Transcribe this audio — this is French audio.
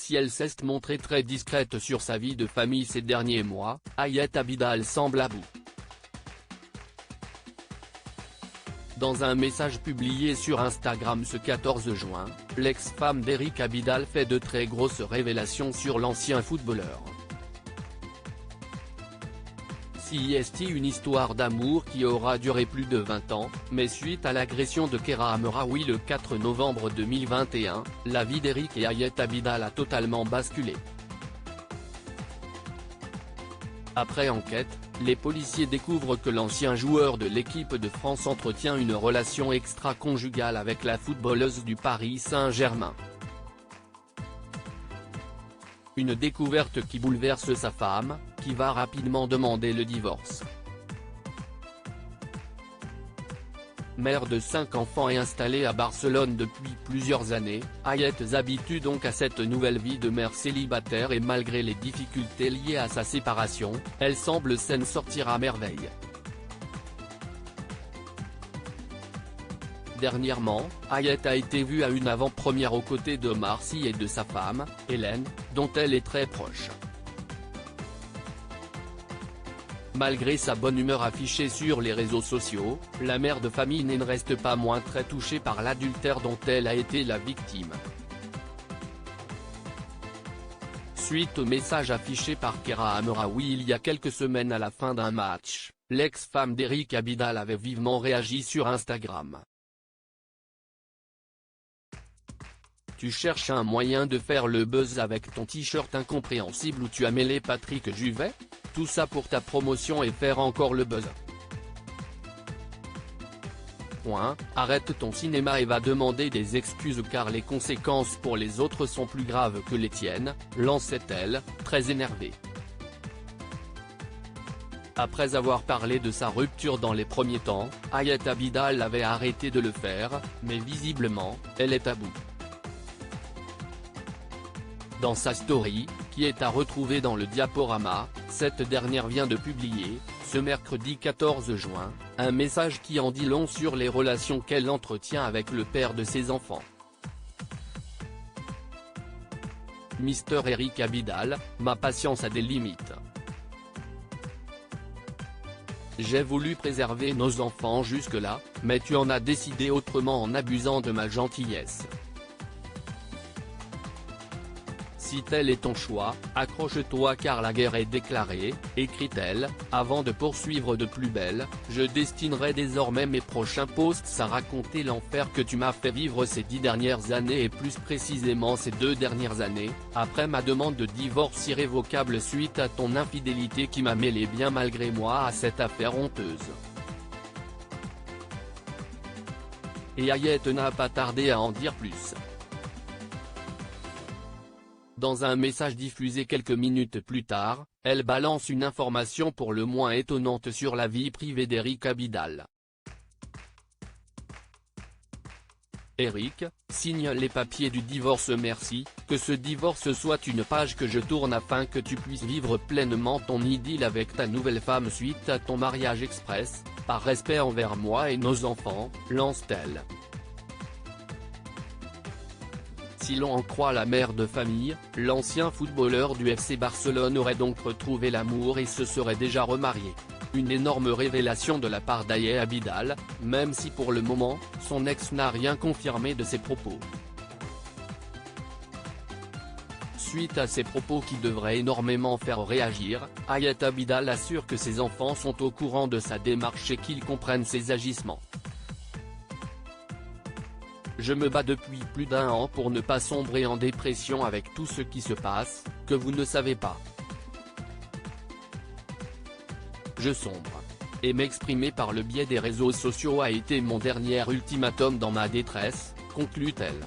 Si elle s'est montrée très discrète sur sa vie de famille ces derniers mois, Hayat Abidal semble à bout. Dans un message publié sur Instagram ce 14 juin, l'ex-femme d'Eric Abidal fait de très grosses révélations sur l'ancien footballeur. C'est une histoire d'amour qui aura duré plus de 20 ans, mais suite à l'agression de Kera Amraoui le 4 novembre 2021, la vie d'Eric et Hayat Abidal a totalement basculé. Après enquête, les policiers découvrent que l'ancien joueur de l'équipe de France entretient une relation extra-conjugale avec la footballeuse du Paris Saint-Germain. Une découverte qui bouleverse sa femme, qui va rapidement demander le divorce. Mère de 5 enfants et installée à Barcelone depuis plusieurs années, Hayat s'habitue donc à cette nouvelle vie de mère célibataire et malgré les difficultés liées à sa séparation, elle semble s'en sortir à merveille. Dernièrement, Hayat a été vue à une avant-première aux côtés d'Omar Sy et de sa femme, Hélène, dont elle est très proche. Malgré sa bonne humeur affichée sur les réseaux sociaux, la mère de famille ne reste pas moins très touchée par l'adultère dont elle a été la victime. Suite au message affiché par Kera Amraoui il y a quelques semaines à la fin d'un match, l'ex-femme d'Eric Abidal avait vivement réagi sur Instagram. Tu cherches un moyen de faire le buzz avec ton t-shirt incompréhensible où tu as mêlé Patrick Juvet? Tout ça pour ta promotion et faire encore le buzz. Arrête ton cinéma et va demander des excuses car les conséquences pour les autres sont plus graves que les tiennes, lançait-elle, très énervée. Après avoir parlé de sa rupture dans les premiers temps, Hayat Abidal avait arrêté de le faire, mais visiblement, elle est à bout. Dans sa story, qui est à retrouver dans le diaporama, cette dernière vient de publier, ce mercredi 14 juin, un message qui en dit long sur les relations qu'elle entretient avec le père de ses enfants. Mister Eric Abidal, ma patience a des limites. J'ai voulu préserver nos enfants jusque-là, mais tu en as décidé autrement en abusant de ma gentillesse. Si tel est ton choix, accroche-toi car la guerre est déclarée, écrit-elle, avant de poursuivre de plus belle, je destinerai désormais mes prochains posts à raconter l'enfer que tu m'as fait vivre ces 10 dernières années et plus précisément ces 2 dernières années, après ma demande de divorce irrévocable suite à ton infidélité qui m'a mêlé bien malgré moi à cette affaire honteuse. Et Hayat n'a pas tardé à en dire plus. Dans un message diffusé quelques minutes plus tard, elle balance une information pour le moins étonnante sur la vie privée d'Eric Abidal. Eric, signe les papiers du divorce merci, que ce divorce soit une page que je tourne afin que tu puisses vivre pleinement ton idylle avec ta nouvelle femme suite à ton mariage express, par respect envers moi et nos enfants, lance-t-elle. Si l'on en croit la mère de famille, l'ancien footballeur du FC Barcelone aurait donc retrouvé l'amour et se serait déjà remarié. Une énorme révélation de la part d'Hayat Abidal, même si pour le moment, son ex n'a rien confirmé de ses propos. Suite à ces propos qui devraient énormément faire réagir, Hayat Abidal assure que ses enfants sont au courant de sa démarche et qu'ils comprennent ses agissements. Je me bats depuis plus d'1 an pour ne pas sombrer en dépression avec tout ce qui se passe, que vous ne savez pas. Je sombre. Et m'exprimer par le biais des réseaux sociaux a été mon dernier ultimatum dans ma détresse, conclut-elle.